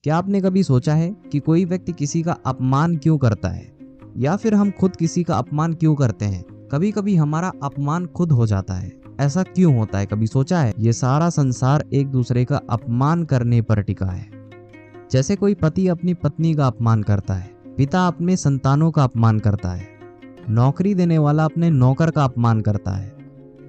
क्या आपने कभी सोचा है कि कोई व्यक्ति किसी का अपमान क्यों करता है, या फिर हम खुद किसी का अपमान क्यों करते हैं? कभी कभी हमारा अपमान खुद हो जाता है। ऐसा क्यों होता है, कभी सोचा है? ये सारा संसार एक दूसरे का अपमान करने पर टिका है। जैसे कोई पति अपनी पत्नी का अपमान करता है, पिता अपने संतानों का अपमान करता है, नौकरी देने वाला अपने नौकर का अपमान करता है,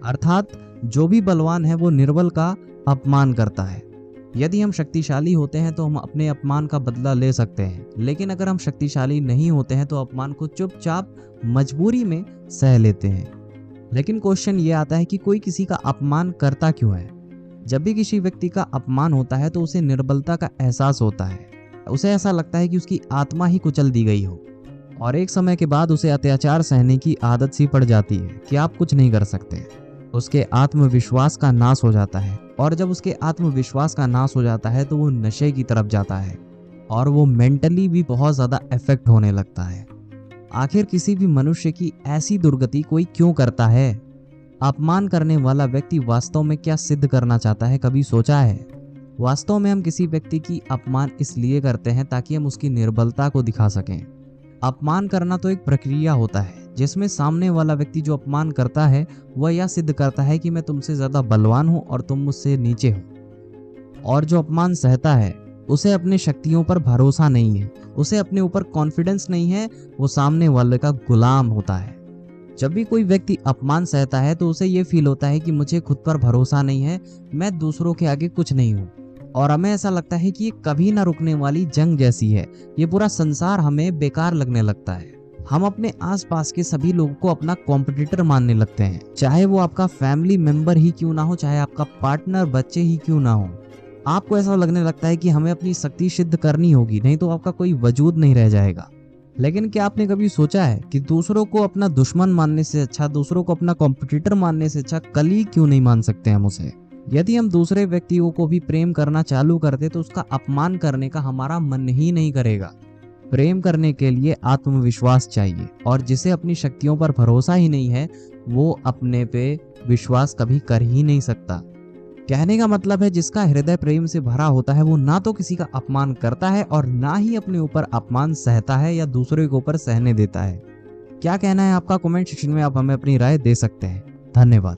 अर्थात जो भी बलवान है वो निर्बल का अपमान करता है। यदि हम शक्तिशाली होते हैं तो हम अपने अपमान का बदला ले सकते हैं, लेकिन अगर हम शक्तिशाली नहीं होते हैं तो अपमान को चुपचाप मजबूरी में सह लेते हैं। लेकिन क्वेश्चन ये आता है कि कोई किसी का अपमान करता क्यों है? जब भी किसी व्यक्ति का अपमान होता है तो उसे निर्बलता का एहसास होता है। उसे ऐसा लगता है कि उसकी आत्मा ही कुचल दी गई हो, और एक समय के बाद उसे अत्याचार सहने की आदत सी पड़ जाती है कि आप कुछ नहीं कर सकते। उसके आत्मविश्वास का नाश हो जाता है, और जब उसके आत्मविश्वास का नाश हो जाता है तो वो नशे की तरफ जाता है, और वो मेंटली भी बहुत ज़्यादा इफेक्ट होने लगता है। आखिर किसी भी मनुष्य की ऐसी दुर्गति कोई क्यों करता है? अपमान करने वाला व्यक्ति वास्तव में क्या सिद्ध करना चाहता है, कभी सोचा है? वास्तव में हम किसी व्यक्ति की अपमान इसलिए करते हैं ताकि हम उसकी निर्बलता को दिखा सकें। अपमान करना तो एक प्रक्रिया होता है जिसमें सामने वाला व्यक्ति जो अपमान करता है वह यह सिद्ध करता है कि मैं तुमसे ज्यादा बलवान हूं और तुम मुझसे नीचे हो। और जो अपमान सहता है उसे अपनी शक्तियों पर भरोसा नहीं है, उसे अपने ऊपर कॉन्फिडेंस नहीं है, वो सामने वाले का गुलाम होता है। जब भी कोई व्यक्ति अपमान सहता है तो उसे ये फील होता है कि मुझे खुद पर भरोसा नहीं है, मैं दूसरों के आगे कुछ नहीं हूँ, और हमें ऐसा लगता है कि ये कभी ना रुकने वाली जंग जैसी है, ये पूरा संसार हमें बेकार लगने लगता है। हम अपने आसपास के सभी लोगों को अपना कॉम्पिटिटर मानने लगते हैं, चाहे वो आपका फैमिली मेंबर ही क्यों ना हो, चाहे आपका पार्टनर, बच्चे ही क्यों ना हो। आपको ऐसा लगने लगता है कि हमें अपनी शक्ति सिद्ध करनी होगी, नहीं तो आपका कोई वजूद नहीं रह जाएगा। लेकिन क्या आपने कभी सोचा है कि दूसरों को अपना दुश्मन मानने से अच्छा, दूसरों को अपना कॉम्पिटिटर मानने से अच्छा कलीग क्यों नहीं मान सकते हम उसे? यदि हम दूसरे व्यक्तियों को भी प्रेम करना चालू कर दे तो उसका अपमान करने का हमारा मन ही नहीं करेगा। प्रेम करने के लिए आत्मविश्वास चाहिए, और जिसे अपनी शक्तियों पर भरोसा ही नहीं है वो अपने पे विश्वास कभी कर ही नहीं सकता। कहने का मतलब है, जिसका हृदय प्रेम से भरा होता है वो ना तो किसी का अपमान करता है और ना ही अपने ऊपर अपमान सहता है या दूसरे के ऊपर सहने देता है। क्या कहना है आपका? कमेंट सेक्शन में आप हमें अपनी राय दे सकते हैं। धन्यवाद।